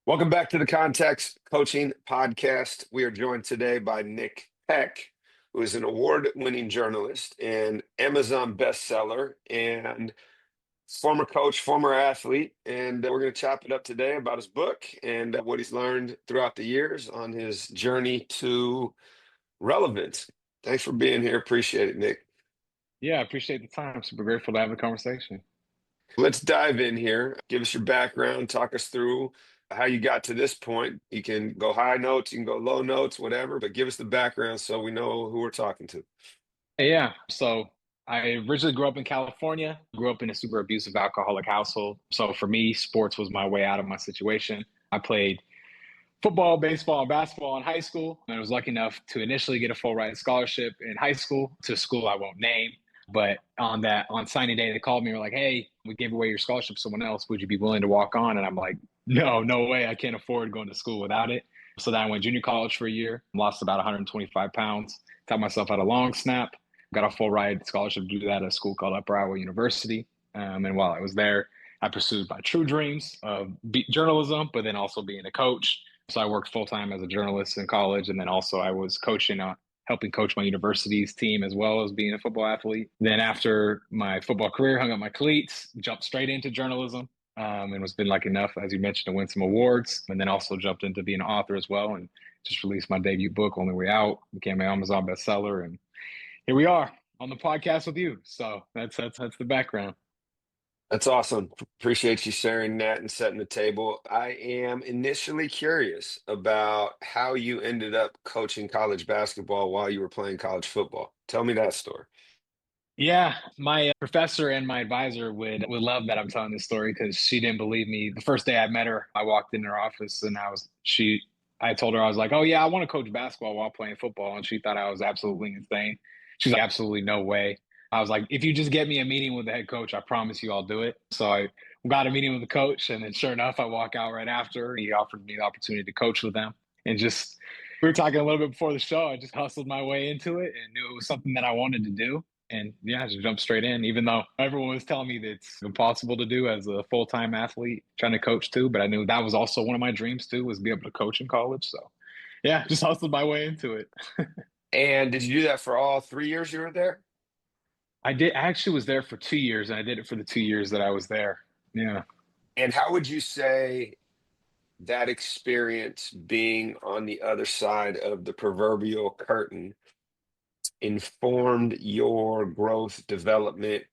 Welcome back to the Context Coaching Podcast. We are joined today by Nick Peck, who is an award-winning journalist and Amazon bestseller and former coach, former athlete. And we're going to chop it up today about his book and what he's learned throughout the years on his journey to relevance. Thanks for being here. Appreciate it, Nick. Yeah, I appreciate the time. Super grateful to have the conversation. Let's dive in here. Give us your background. Talk us through how you got to this point. You can go high notes, you can go low notes, whatever, but give us the background so we know who we're talking to. Yeah, so I originally grew up in California, grew up in a super abusive alcoholic household. So for me, sports was my way out of my situation. I played football, baseball, and basketball in high school. And I was lucky enough to initially get a full ride scholarship in high school to a school I won't name. But on signing day, they called me and were like, "Hey, we gave away your scholarship to someone else. Would you be willing to walk on?" And I'm like, "No, no way. I can't afford going to school without it." So then I went junior college for a year, lost about 125 pounds, taught myself how to long snap, got a full ride scholarship to do that at a school called Upper Iowa University. And while I was there, I pursued my true dreams of journalism, but then also being a coach. So I worked full time as a journalist in college, and then also I was coaching, helping coach my university's team as well as being a football athlete. Then after my football career, hung up my cleats, jumped straight into journalism, and was been lucky enough, as you mentioned, to win some awards. And then also jumped into being an author as well, and just released my debut book, Only Way Out, became an Amazon bestseller, and here we are on the podcast with you. So that's the background. That's awesome. Appreciate you sharing that and setting the table. I am initially curious about how you ended up coaching college basketball while you were playing college football. Tell me that story. Yeah, my professor and my advisor would love that I'm telling this story because she didn't believe me. The first day I met her, I walked in her office and I told her I was like, "Oh yeah, I want to coach basketball while playing football," and she thought I was absolutely insane. She's like, "Absolutely no way." I was like, "If you just get me a meeting with the head coach, I promise you I'll do it." So I got a meeting with the coach, and then sure enough, I walk out right after. He offered me the opportunity to coach with them, and just we were talking a little bit before the show. I just hustled my way into it and knew it was something that I wanted to do. And yeah, I just jumped straight in, even though everyone was telling me that it's impossible to do as a full-time athlete trying to coach too. But I knew that was also one of my dreams too, was be able to coach in college. So yeah, just hustled my way into it. And did you do that for all 3 years you were there? I actually was there for 2 years and I did it for the 2 years that I was there. Yeah. And how would you say that experience being on the other side of the proverbial curtain informed your growth, development,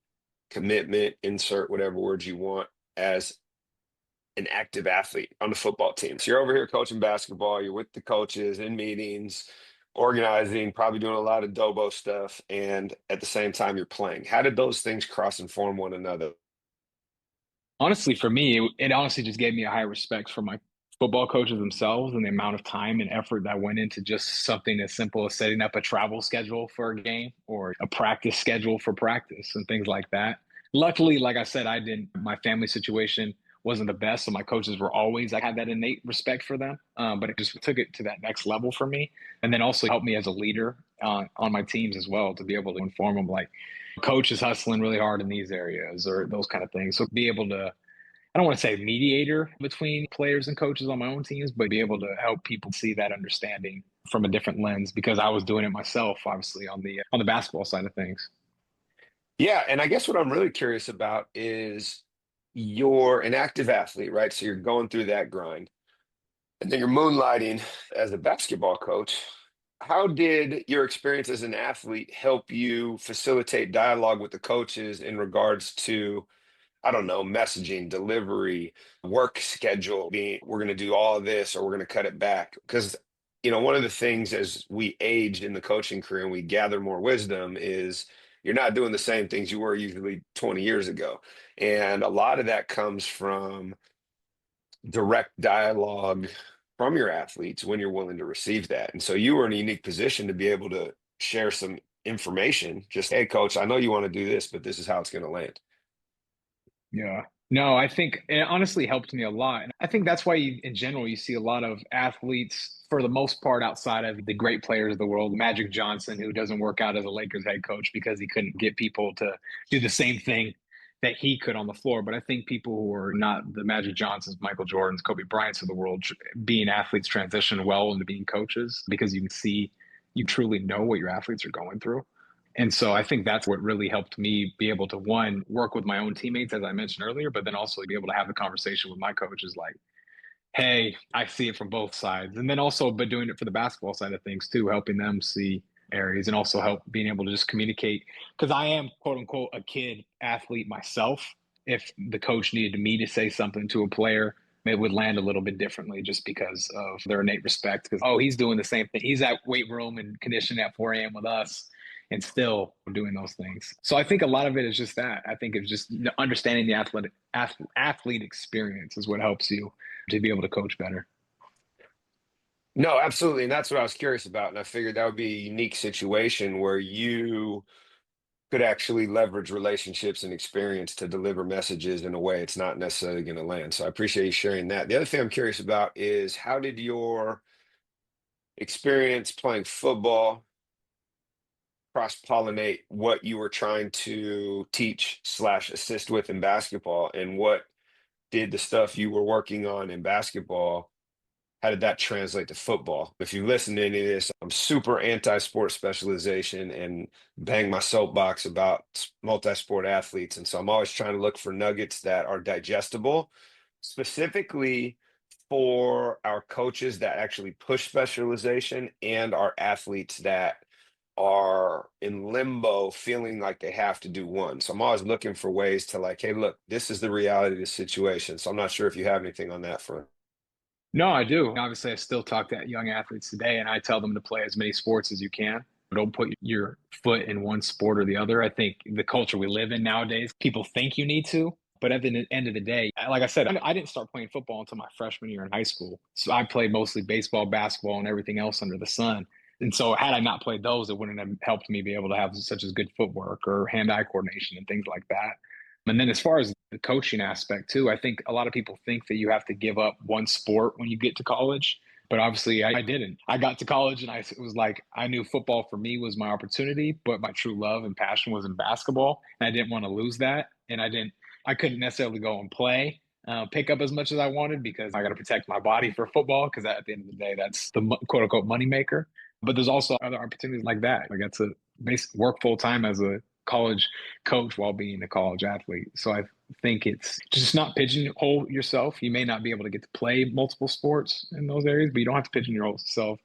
commitment, insert whatever words you want, as an active athlete on the football team? So you're over here coaching basketball, you're with the coaches in meetings, organizing, probably doing a lot of Dobo stuff, and at the same time you're playing. How did those things cross and form one another? Honestly, for me, it honestly just gave me a high respect for my football coaches themselves and the amount of time and effort that went into just something as simple as setting up a travel schedule for a game or a practice schedule for practice and things like that. Luckily, like I said, my family situation wasn't the best. So my coaches were always, I had that innate respect for them. But it just took it to that next level for me. And then also helped me as a leader on my teams as well to be able to inform them like, coach is hustling really hard in these areas or those kind of things. So be able to, I don't want to say mediator between players and coaches on my own teams, but be able to help people see that understanding from a different lens because I was doing it myself, obviously on the basketball side of things. Yeah, and I guess what I'm really curious about is you're an active athlete, right? So you're going through that grind, and then you're moonlighting as a basketball coach. How did your experience as an athlete help you facilitate dialogue with the coaches in regards to, I don't know, messaging, delivery, work schedule, being we're going to do all of this or we're going to cut it back? Because, one of the things as we age in the coaching career and we gather more wisdom is you're not doing the same things you were usually 20 years ago. And a lot of that comes from direct dialogue from your athletes when you're willing to receive that. And so you were in a unique position to be able to share some information. Just, hey, coach, I know you want to do this, but this is how it's going to land. Yeah. No, I think it honestly helped me a lot. And I think that's why in general, you see a lot of athletes, for the most part, outside of the great players of the world, Magic Johnson, who doesn't work out as a Lakers head coach because he couldn't get people to do the same thing that he could on the floor. But I think people who are not the Magic Johnsons, Michael Jordans, Kobe Bryants of the world, being athletes transition well into being coaches because you can see, you truly know what your athletes are going through. And so I think that's what really helped me be able to, one, work with my own teammates, as I mentioned earlier, but then also be able to have the conversation with my coaches like, hey, I see it from both sides. And then also, but doing it for the basketball side of things too, helping them see areas and also help being able to just communicate. Because I am, quote unquote, a kid athlete myself. If the coach needed me to say something to a player, it would land a little bit differently just because of their innate respect. Because, oh, he's doing the same thing. He's at weight room and conditioning at 4 a.m. with us and still doing those things. So I think a lot of it is just that. I think it's just understanding the athlete experience is what helps you to be able to coach better. No, absolutely. And that's what I was curious about. And I figured that would be a unique situation where you could actually leverage relationships and experience to deliver messages in a way it's not necessarily going to land. So I appreciate you sharing that. The other thing I'm curious about is how did your experience playing football cross-pollinate what you were trying to teach slash assist with in basketball, and what did the stuff you were working on in basketball, how did that translate to football? If you listen to any of this, I'm super anti-sport specialization and bang my soapbox about multi-sport athletes. And so I'm always trying to look for nuggets that are digestible, specifically for our coaches that actually push specialization and our athletes that are in limbo feeling like they have to do one. So I'm always looking for ways to like, hey, look, this is the reality of the situation. So I'm not sure if you have anything on that front. No, I do. Obviously, I still talk to young athletes today, and I tell them to play as many sports as you can. Don't put your foot in one sport or the other. I think the culture we live in nowadays, people think you need to, but at the end of the day, like I said, I didn't start playing football until my freshman year in high school. So I played mostly baseball, basketball, and everything else under the sun. And so had I not played those, it wouldn't have helped me be able to have such as good footwork or hand-eye coordination and things like that. And then as far as the coaching aspect too, I think a lot of people think that you have to give up one sport when you get to college. But obviously I didn't. I got to college and it was like I knew football for me was my opportunity, but my true love and passion was in basketball. And I didn't want to lose that. And I couldn't necessarily go and play, pick up as much as I wanted because I got to protect my body for football because at the end of the day, that's the quote unquote money maker. But there's also other opportunities like that. I got to work full time as a college coach while being a college athlete. So I think it's just not pigeonhole yourself. You may not be able to get to play multiple sports in those areas, but you don't have to pigeonhole yourself.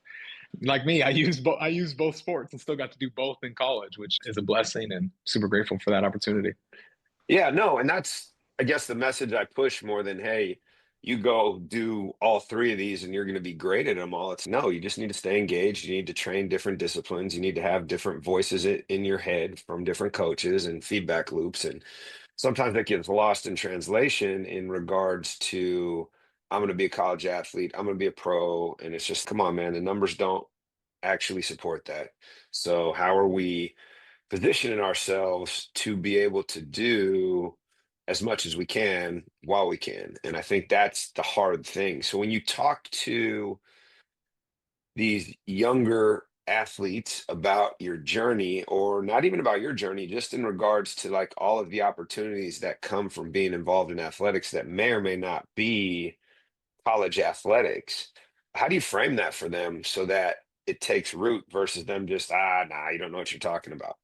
Like me, I use both sports and still got to do both in college, which is a blessing and super grateful for that opportunity. Yeah, no, and that's, I guess, the message I push more than, hey, you go do all three of these and you're going to be great at them all. It's no, you just need to stay engaged. You need to train different disciplines. You need to have different voices in your head from different coaches and feedback loops. And sometimes that gets lost in translation in regards to, I'm going to be a college athlete, I'm going to be a pro. And it's just, come on, man, the numbers don't actually support that. So, how are we positioning ourselves to be able to do as much as we can while we can? And I think that's the hard thing. So when you talk to these younger athletes about your journey, or not even about your journey, just in regards to like all of the opportunities that come from being involved in athletics that may or may not be college athletics, how do you frame that for them so that it takes root versus them just, nah, you don't know what you're talking about?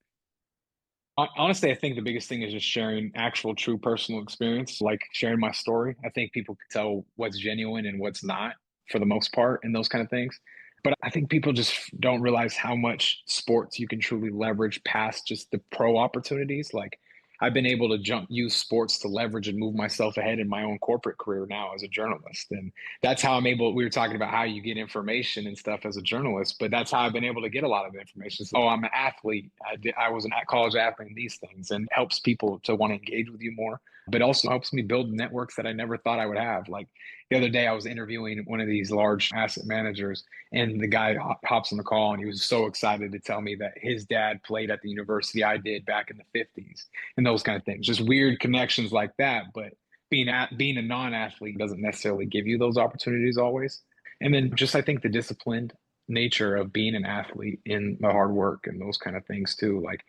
Honestly, I think the biggest thing is just sharing actual, true personal experience, like sharing my story. I think people can tell what's genuine and what's not for the most part, and those kind of things. But I think people just don't realize how much sports you can truly leverage past just the pro opportunities. Like I've been able to use sports to leverage and move myself ahead in my own corporate career now as a journalist. And that's how I'm able, we were talking about how you get information and stuff as a journalist, but that's how I've been able to get a lot of information. So, oh, I'm an athlete. I was an college athlete in these things, and helps people to want to engage with you more, but also helps me build networks that I never thought I would have. Like the other day, I was interviewing one of these large asset managers, and the guy hops on the call and he was so excited to tell me that his dad played at the university I did back in the 50s and those kind of things. Just weird connections like that. But being a non-athlete doesn't necessarily give you those opportunities always. And then just I think the disciplined nature of being an athlete in the hard work and those kind of things too. Like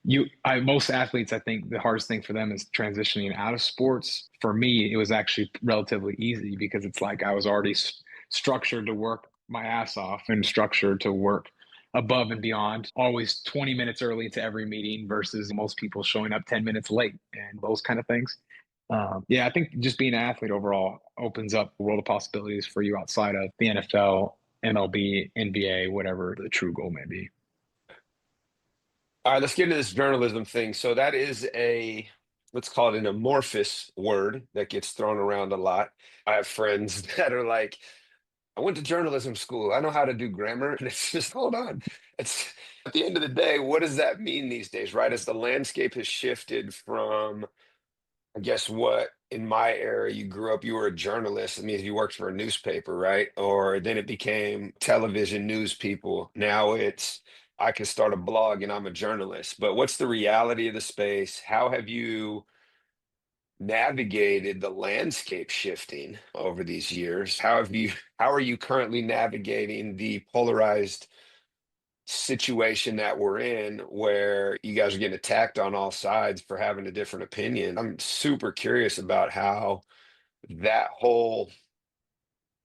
Most athletes, I think the hardest thing for them is transitioning out of sports. For me, it was actually relatively easy because it's like I was already structured to work my ass off and structured to work above and beyond, always 20 minutes early to every meeting versus most people showing up 10 minutes late and those kind of things. Yeah, I think just being an athlete overall opens up a world of possibilities for you outside of the NFL, MLB, NBA, whatever the true goal may be. All right, let's get into this journalism thing. So that is let's call it an amorphous word that gets thrown around a lot. I have friends that are like, I went to journalism school. I know how to do grammar. And it's just, hold on. It's at the end of the day, what does that mean these days, right? As the landscape has shifted from, I guess, what in my era, you grew up, you were a journalist. It means you worked for a newspaper, right? Or then it became television news people. Now it's, I can start a blog and I'm a journalist. But what's the reality of the space? How have you navigated the landscape shifting over these years? How are you currently navigating the polarized situation that we're in where you guys are getting attacked on all sides for having a different opinion? I'm super curious about how that whole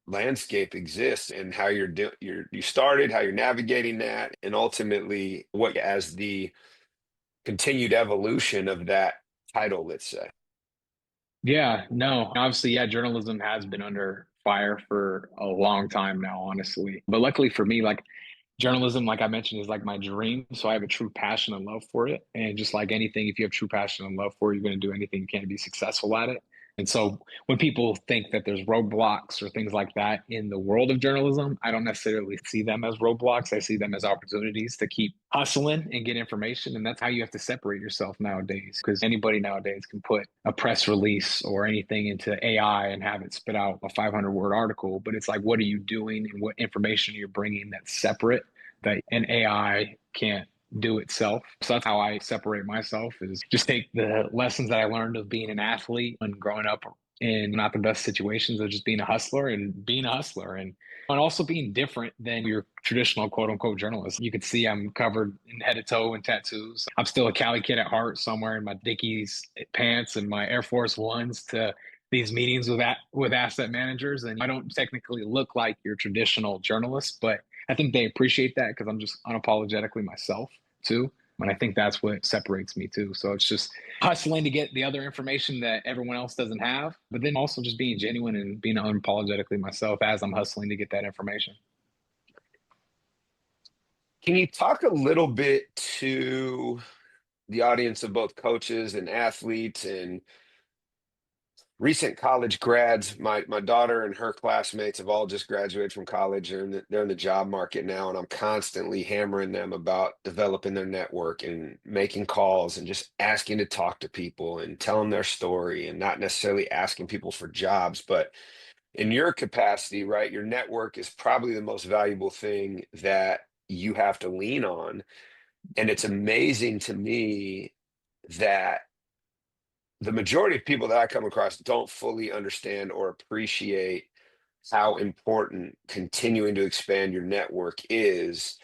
landscape exists and how you started, how you're navigating that, and ultimately what as the continued evolution of that title, let's say. Yeah, no, obviously, yeah, journalism has been under fire for a long time now, honestly. But luckily for me, like journalism, like I mentioned, is like my dream. So I have a true passion and love for it. And just like anything, if you have true passion and love for it, you're going to do anything you can to be successful at it. And so when people think that there's roadblocks or things like that in the world of journalism, I don't necessarily see them as roadblocks. I see them as opportunities to keep hustling and get information. And that's how you have to separate yourself nowadays, because anybody nowadays can put a press release or anything into AI and have it spit out a 500-word article. But it's like, what are you doing and what information you're bringing that's separate that an AI can't do itself. So that's how I separate myself is just take the lessons that I learned of being an athlete and growing up in not the best situations of just being a hustler and being a hustler and also being different than your traditional quote unquote journalist. You could see I'm covered in head to toe in tattoos. I'm still a Cali kid at heart, somewhere in my Dickies pants and my Air Force Ones to these meetings with asset managers. And I don't technically look like your traditional journalist, but I think they appreciate that because I'm just unapologetically myself too. And I think that's what separates me too. So it's just hustling to get the other information that everyone else doesn't have, but then also just being genuine and being unapologetically myself as I'm hustling to get that information. Can you talk a little bit to the audience of both coaches and athletes and recent college grads? My daughter and her classmates have all just graduated from college. They're in the job market now, and I'm constantly hammering them about developing their network and making calls and just asking to talk to people and tell them their story and not necessarily asking people for jobs, but in your capacity, right, your network is probably the most valuable thing that you have to lean on. And it's amazing to me that the majority of people that I come across don't fully understand or appreciate how important continuing to expand your network is.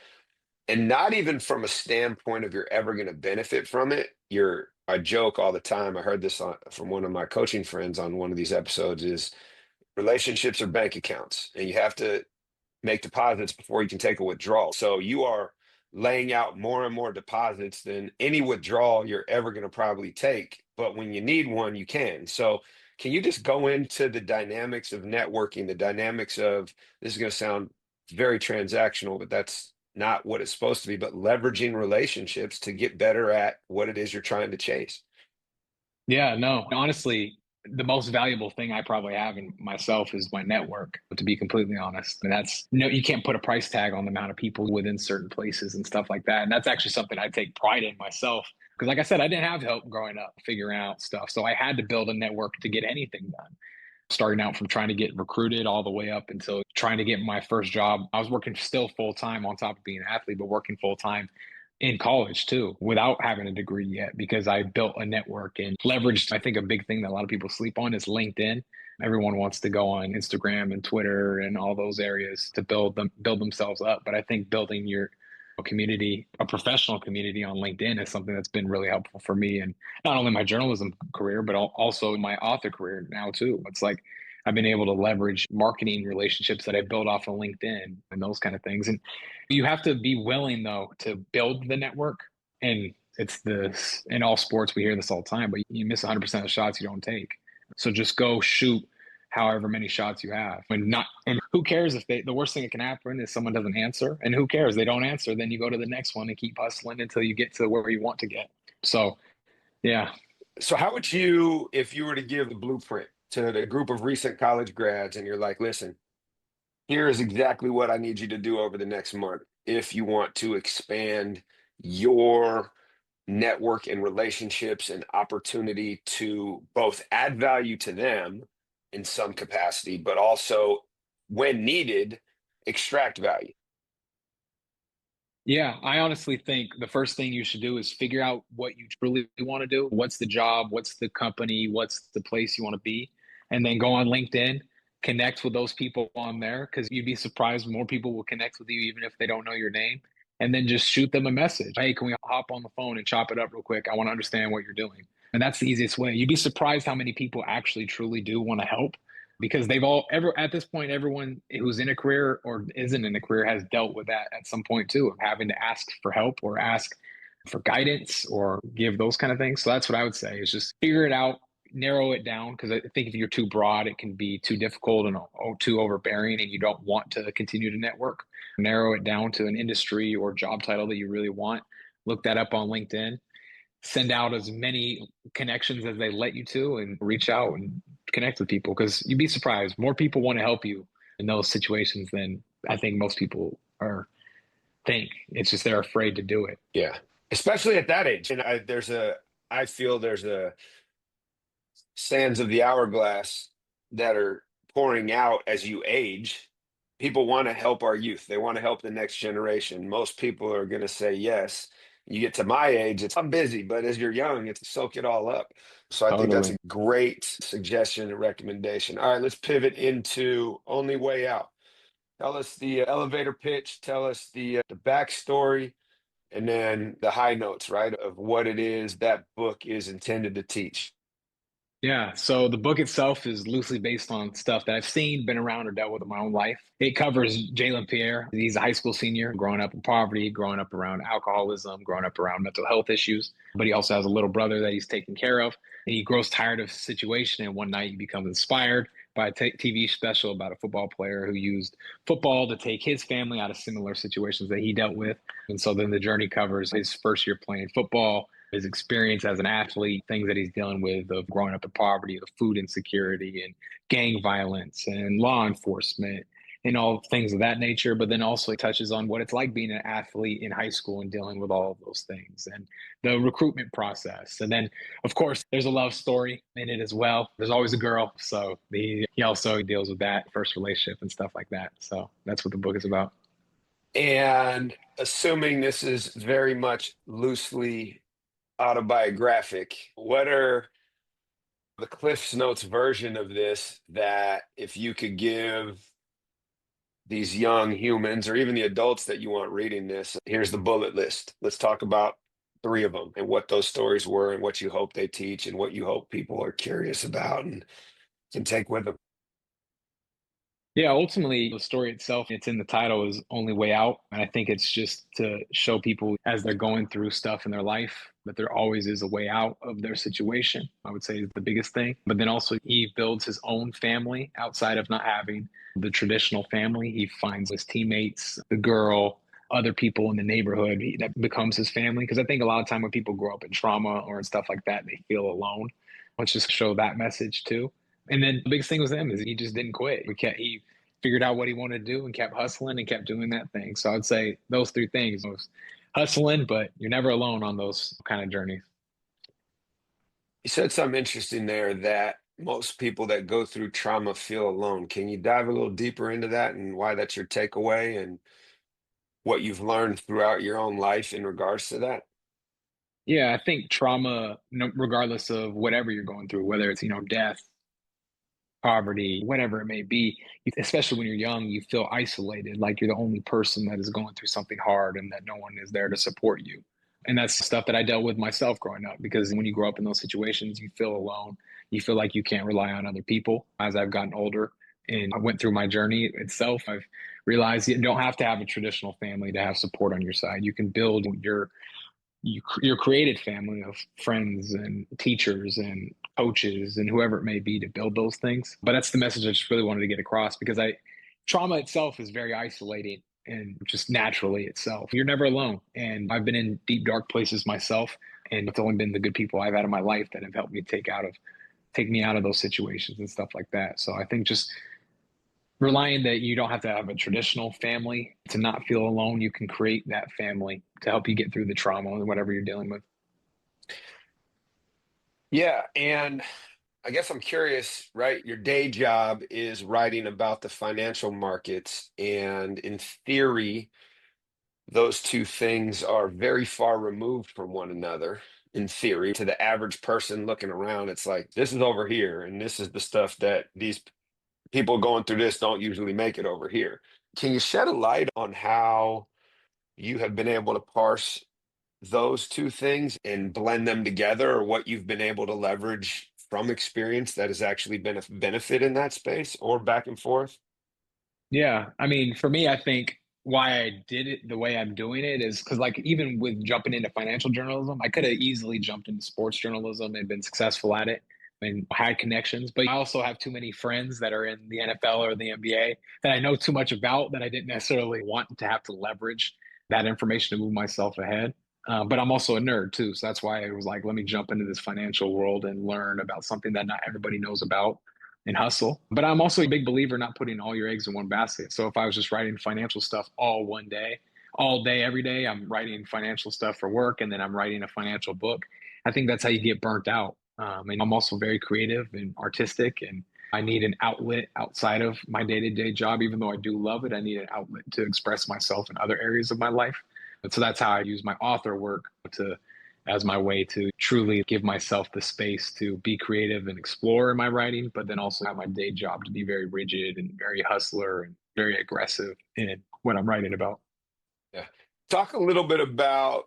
And not even from a standpoint of you're ever going to benefit from it. I joke all the time. I heard this from one of my coaching friends on one of these episodes is relationships are bank accounts, and you have to make deposits before you can take a withdrawal. So you are laying out more and more deposits than any withdrawal you're ever going to probably take. But when you need one, you can. So can you just go into the dynamics of networking, the dynamics of this is going to sound very transactional, but that's not what it's supposed to be, but leveraging relationships to get better at what it is you're trying to chase? Yeah, no, honestly, the most valuable thing I probably have in myself is my network, to be completely honest. And that's no, you can't put a price tag on the amount of people within certain places and stuff like that. And that's actually something I take pride in myself. Because, like I said, I didn't have help growing up figuring out stuff. So I had to build a network to get anything done. Starting out from trying to get recruited all the way up until trying to get my first job. I was working still full time on top of being an athlete, but working full time in college too without having a degree yet because I built a network and leveraged. I think a big thing that a lot of people sleep on is LinkedIn. Everyone wants to go on Instagram and Twitter and all those areas to build themselves up. But I think building community, a professional community on LinkedIn is something that's been really helpful for me, and not only my journalism career, but also my author career now too. It's like I've been able to leverage marketing relationships that I built off of LinkedIn and those kind of things. And you have to be willing though to build the network. And it's this in all sports, we hear this all the time, but you miss 100% of the shots you don't take. So just go shoot however many shots you have. And who cares if the worst thing that can happen is someone doesn't answer, and who cares? They don't answer, then you go to the next one and keep hustling until you get to where you want to get. So yeah. So how would you, if you were to give the blueprint to the group of recent college grads and you're like, listen, here is exactly what I need you to do over the next month if you want to expand your network and relationships and opportunity to both add value to them in some capacity, but also when needed, extract value. Yeah, I honestly think the first thing you should do is figure out what you truly want to do. What's the job? What's the company? What's the place you want to be? And then go on LinkedIn, connect with those people on there because you'd be surprised more people will connect with you even if they don't know your name. And then just shoot them a message. Hey, can we hop on the phone and chop it up real quick? I want to understand what you're doing. And that's the easiest way. You'd be surprised how many people actually truly do want to help because they've all ever at this point, everyone who's in a career or isn't in a career has dealt with that at some point too, of having to ask for help or ask for guidance or give those kind of things. So that's what I would say is just figure it out, narrow it down. Because I think if you're too broad, it can be too difficult and too overbearing, and you don't want to continue to network. Narrow it down to an industry or job title that you really want. Look that up on LinkedIn, send out as many connections as they let you to, and reach out and connect with people because you'd be surprised. More people want to help you in those situations than I think most people are think. It's just they're afraid to do it. Yeah, especially at that age. And I feel there's a sands of the hourglass that are pouring out as you age. People want to help our youth. They want to help the next generation. Most people are going to say yes. You get to my age, I'm busy, but as you're young, it's soak it all up. So I think that's Totally. a great suggestion and recommendation. All right, let's pivot into Only Way Out. Tell us the elevator pitch, tell us the backstory, and then the high notes, right, of what it is that book is intended to teach. Yeah, so the book itself is loosely based on stuff that I've seen, been around, or dealt with in my own life. It covers Jalen Pierre. He's a high school senior, growing up in poverty, growing up around alcoholism, growing up around mental health issues. But he also has a little brother that he's taking care of. And he grows tired of his situation. And one night he becomes inspired by a TV special about a football player who used football to take his family out of similar situations that he dealt with. And so then the journey covers his first year playing football, his experience as an athlete, things that he's dealing with of growing up in poverty, of food insecurity and gang violence and law enforcement and all things of that nature. But then also it touches on what it's like being an athlete in high school and dealing with all of those things and the recruitment process. And then, of course, there's a love story in it as well. There's always a girl. So he also deals with that first relationship and stuff like that. So that's what the book is about. And assuming this is very much loosely autobiographic, what are the Cliff's Notes version of this that if you could give these young humans or even the adults that you want reading this, here's the bullet list. Let's talk about three of them and what those stories were and what you hope they teach and what you hope people are curious about and can take with them. Yeah, ultimately, the story itself, it's in the title, is Only Way Out. And I think it's just to show people as they're going through stuff in their life that there always is a way out of their situation, I would say is the biggest thing. But then also, he builds his own family outside of not having the traditional family. He finds his teammates, the girl, other people in the neighborhood that becomes his family. Because I think a lot of time when people grow up in trauma or in stuff like that, they feel alone. Let's just show that message too. And then the biggest thing with him is he just didn't quit. He figured out what he wanted to do and kept hustling and kept doing that thing. So I'd say those three things was hustling, but you're never alone on those kind of journeys. You said something interesting there that most people that go through trauma feel alone. Can you dive a little deeper into that and why that's your takeaway and what you've learned throughout your own life in regards to that? Yeah, I think trauma, regardless of whatever you're going through, whether it's, death, poverty, whatever it may be. Especially when you're young, you feel isolated, like you're the only person that is going through something hard and that no one is there to support you. And that's stuff that I dealt with myself growing up because when you grow up in those situations, you feel alone. You feel like you can't rely on other people. As I've gotten older and I went through my journey itself, I've realized you don't have to have a traditional family to have support on your side. You can build your created family of friends and teachers and coaches and whoever it may be to build those things. But that's the message I just really wanted to get across because I trauma itself is very isolating and just naturally itself. You're never alone. And I've been in deep dark places myself. And it's only been the good people I've had in my life that have helped me take me out of those situations and stuff like that. So I think just relying that you don't have to have a traditional family to not feel alone. You can create that family to help you get through the trauma and whatever you're dealing with. Yeah, and I guess I'm curious, right? Your day job is writing about the financial markets, and in theory, those two things are very far removed from one another. In theory, to the average person looking around, it's like this is over here, and this is the stuff that these people going through this don't usually make it over here. Can you shed a light on how you have been able to parse those two things and blend them together, or what you've been able to leverage from experience that has actually been a benefit in that space or back and forth? Yeah. I mean, for me, I think why I did it the way I'm doing it is because, like, even with jumping into financial journalism, I could have easily jumped into sports journalism and been successful at it and had connections. But I also have too many friends that are in the NFL or the NBA that I know too much about that I didn't necessarily want to have to leverage that information to move myself ahead. But I'm also a nerd too. So that's why I was like, let me jump into this financial world and learn about something that not everybody knows about and hustle. But I'm also a big believer not putting all your eggs in one basket. So if I was just writing financial stuff all day, every day, I'm writing financial stuff for work and then I'm writing a financial book. I think that's how you get burnt out. And I'm also very creative and artistic, and I need an outlet outside of my day to day job. Even though I do love it, I need an outlet to express myself in other areas of my life. And so that's how I use my author work to as my way to truly give myself the space to be creative and explore in my writing, but then also have my day job to be very rigid and very hustler and very aggressive in what I'm writing about. Yeah. Talk a little bit about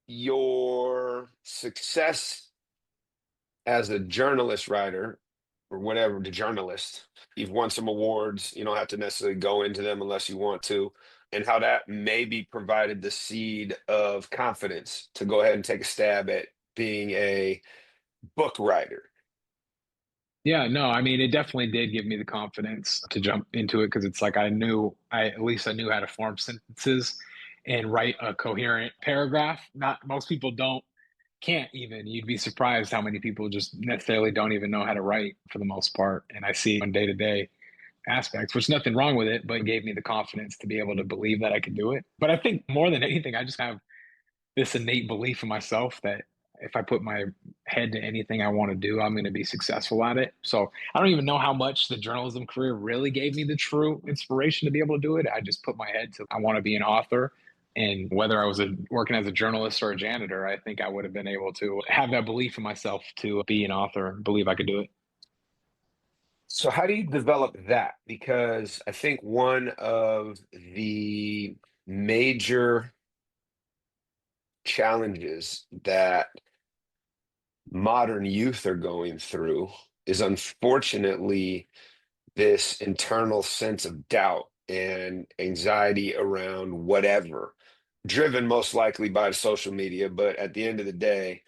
your success as a journalist writer or whatever, the journalist. You've won some awards. You don't have to necessarily go into them unless you want to, and how that maybe provided the seed of confidence to go ahead and take a stab at being a book writer. Yeah, no, I mean, it definitely did give me the confidence to jump into it because it's like at least I knew how to form sentences and write a coherent paragraph. Not most people can't even. You'd be surprised how many people just necessarily don't even know how to write for the most part. And I see on day to day aspects, which nothing wrong with it, but it gave me the confidence to be able to believe that I could do it. But I think more than anything, I just have this innate belief in myself that if I put my head to anything I want to do, I'm going to be successful at it. So I don't even know how much the journalism career really gave me the true inspiration to be able to do it. I just put my head to, I want to be an author. And whether I was working as a journalist or a janitor, I think I would have been able to have that belief in myself to be an author and believe I could do it. So how do you develop that? Because I think one of the major challenges that modern youth are going through is unfortunately this internal sense of doubt and anxiety around whatever, driven most likely by social media. But at the end of the day,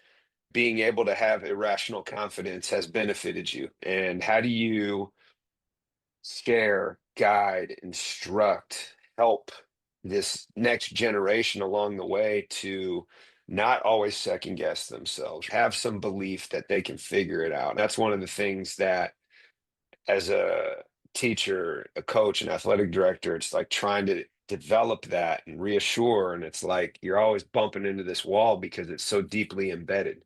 being able to have irrational confidence has benefited you. And how do you share, guide, instruct, help this next generation along the way to not always second guess themselves, have some belief that they can figure it out? That's one of the things that, as a teacher, a coach, an athletic director, it's like trying to develop that and reassure. And it's like you're always bumping into this wall because it's so deeply embedded.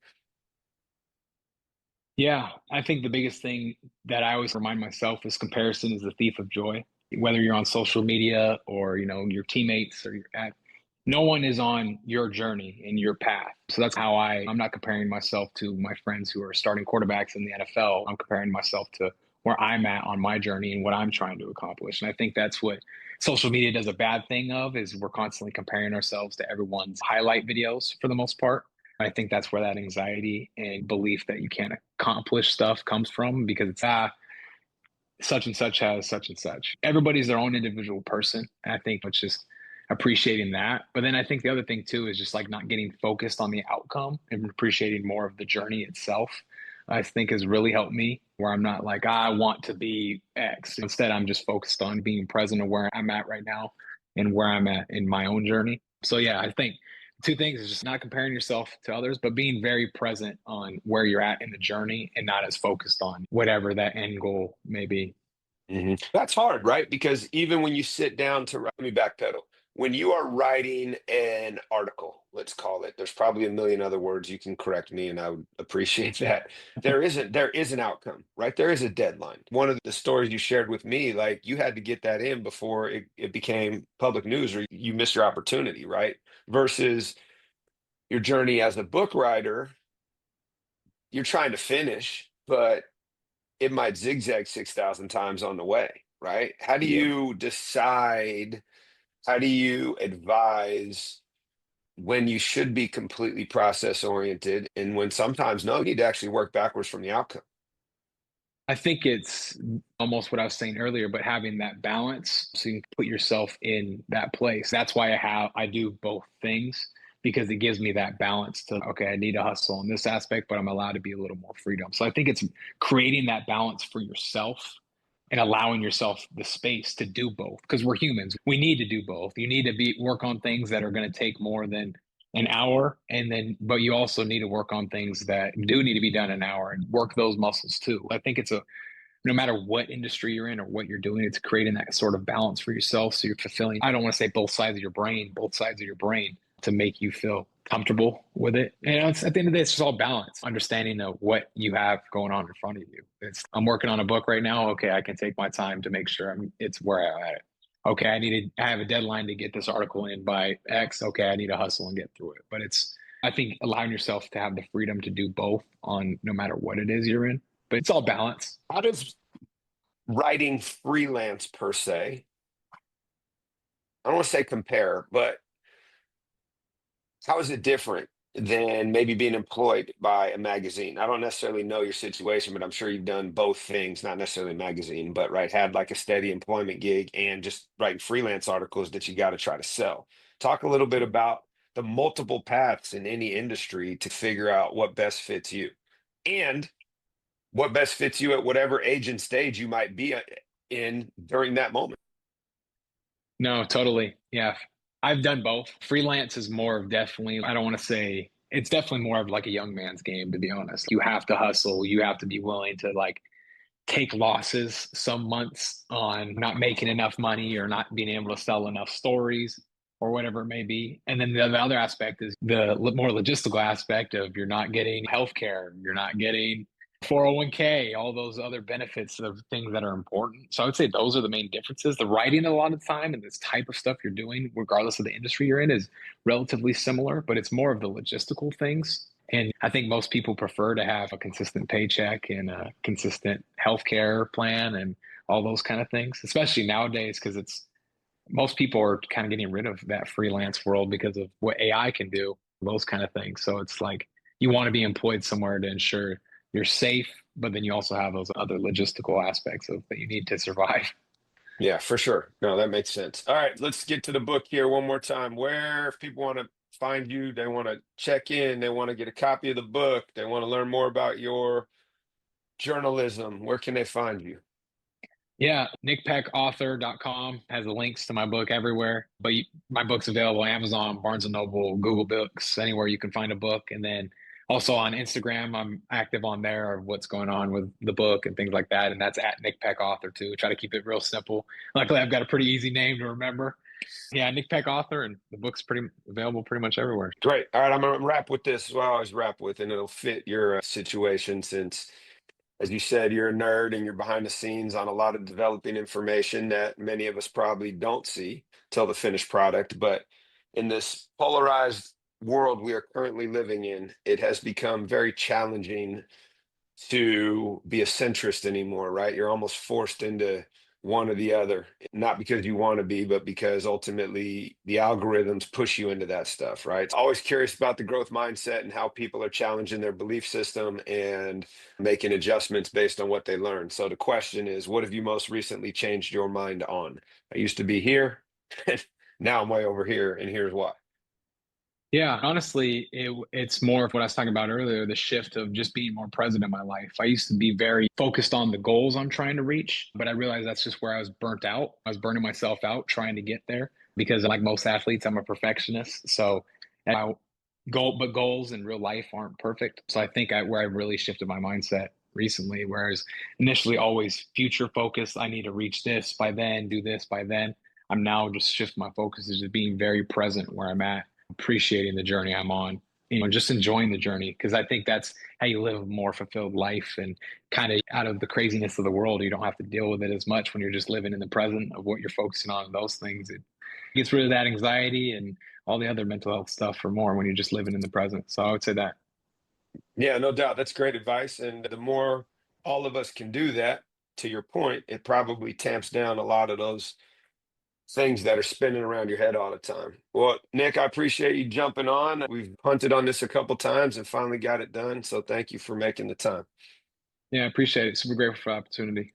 Yeah, I think the biggest thing that I always remind myself is comparison is the thief of joy. Whether you're on social media or, your teammates or you're at no one is on your journey and your path. So that's how I'm not comparing myself to my friends who are starting quarterbacks in the NFL. I'm comparing myself to where I'm at on my journey and what I'm trying to accomplish. And I think that's what social media does a bad thing of is we're constantly comparing ourselves to everyone's highlight videos for the most part. I think that's where that anxiety and belief that you can't accomplish stuff comes from because it's such and such has such and such. Everybody's their own individual person. And I think it's just appreciating that. But then I think the other thing too is just like not getting focused on the outcome and appreciating more of the journey itself. I think has really helped me where I'm not like, I want to be X. Instead, I'm just focused on being present of where I'm at right now and where I'm at in my own journey. So yeah, I think two things is just not comparing yourself to others, but being very present on where you're at in the journey and not as focused on whatever that end goal may be. That's hard, right? Because even when you sit down to let me backpedal, when you are writing an article, let's call it, there's probably a million other words you can correct me, and I would appreciate that. There is an outcome, right? There is a deadline. One of the stories you shared with me, like you had to get that in before it became public news or you missed your opportunity, right? Versus your journey as a book writer, you're trying to finish, but it might zigzag 6,000 times on the way, right? How do Yeah. you decide, how do you advise when you should be completely process oriented and when sometimes no, you need to actually work backwards from the outcome? I think it's almost what I was saying earlier, but having that balance so you can put yourself in that place. That's why I do both things because it gives me that balance to, okay, I need to hustle in this aspect, but I'm allowed to be a little more freedom. So I think it's creating that balance for yourself and allowing yourself the space to do both because we're humans. We need to do both. You need to be work on things that are going to take more than an hour and then but you also need to work on things that do need to be done an hour and work those muscles too. I think it's a no matter what industry you're in or what you're doing, it's creating that sort of balance for yourself. So you're fulfilling, I don't want to say both sides of your brain to make you feel comfortable with it. And it's, at the end of the day, it's just all balance, understanding of what you have going on in front of you. I'm working on a book right now. Okay, I can take my time to make sure it's where I'm at it. Okay, I have a deadline to get this article in by X. Okay, I need to hustle and get through it. But I think allowing yourself to have the freedom to do both on no matter what it is you're in. But it's all balance. How does writing freelance per se, I don't want to say compare, but how is it different than maybe being employed by a magazine? I don't necessarily know your situation, but I'm sure you've done both things, not necessarily a magazine, but right, had like a steady employment gig and just writing freelance articles that you got to try to sell. Talk a little bit about the multiple paths in any industry to figure out what best fits you and what best fits you at whatever age and stage you might be in during that moment. No, totally. Yeah. I've done both. Freelance is more of definitely, I don't want to say it's definitely more of like a young man's game, to be honest. You have to hustle. You have to be willing to like take losses some months on not making enough money or not being able to sell enough stories or whatever it may be. And then the other aspect is the more logistical aspect of you're not getting healthcare, you're not getting 401k, all those other benefits of things that are important. So I would say those are the main differences. The writing a lot of the time and this type of stuff you're doing, regardless of the industry you're in, is relatively similar, but it's more of the logistical things. And I think most people prefer to have a consistent paycheck and a consistent healthcare plan and all those kind of things, especially nowadays, because it's most people are kind of getting rid of that freelance world because of what AI can do, those kind of things. So it's like you want to be employed somewhere to ensure you're safe, but then you also have those other logistical aspects of that you need to survive. Yeah, for sure. No, that makes sense. All right, let's get to the book here one more time. Where, if people want to find you, they want to check in, they want to get a copy of the book, they want to learn more about your journalism, where can they find you? Yeah, nickpeckauthor.com has the links to my book everywhere. But my book's available on Amazon, Barnes and Noble, Google Books, anywhere you can find a book. And then also on Instagram, I'm active on there of what's going on with the book and things like that. And that's at Nick Peck Author too. Try to keep it real simple. Luckily, I've got a pretty easy name to remember. Yeah, Nick Peck Author, and the book's pretty available pretty much everywhere. Great. All right, I'm gonna wrap with this. Well, I always wrap with, and it'll fit your situation since, as you said, you're a nerd and you're behind the scenes on a lot of developing information that many of us probably don't see till the finished product. But in this polarized world we are currently living in, it has become very challenging to be a centrist anymore, right? You're almost forced into one or the other, not because you want to be, but because ultimately the algorithms push you into that stuff, right? Always curious about the growth mindset and how people are challenging their belief system and making adjustments based on what they learn. So the question is, what have you most recently changed your mind on? I used to be here, now I'm way over here, and here's why. Yeah, honestly, it's more of what I was talking about earlier, the shift of just being more present in my life. I used to be very focused on the goals I'm trying to reach, but I realized that's just where I was burnt out. I was burning myself out trying to get there because, like most athletes, I'm a perfectionist. So, I but goals in real life aren't perfect. So I think where I really shifted my mindset recently, whereas initially always future focused, I need to reach this by then, do this by then. I'm now just shift my focus to just being very present where I'm at, appreciating the journey I'm on, just enjoying the journey because I think that's how you live a more fulfilled life and kind of out of the craziness of the world. You don't have to deal with it as much when you're just living in the present of what you're focusing on and those things. It gets rid of that anxiety and all the other mental health stuff for more when you're just living in the present. So I would say that. Yeah, no doubt. That's great advice. And the more all of us can do that, to your point, it probably tamps down a lot of those things that are spinning around your head all the time. Well, Nick, I appreciate you jumping on. We've punted on this a couple times and finally got it done. So thank you for making the time. Yeah, I appreciate it. Super grateful for the opportunity.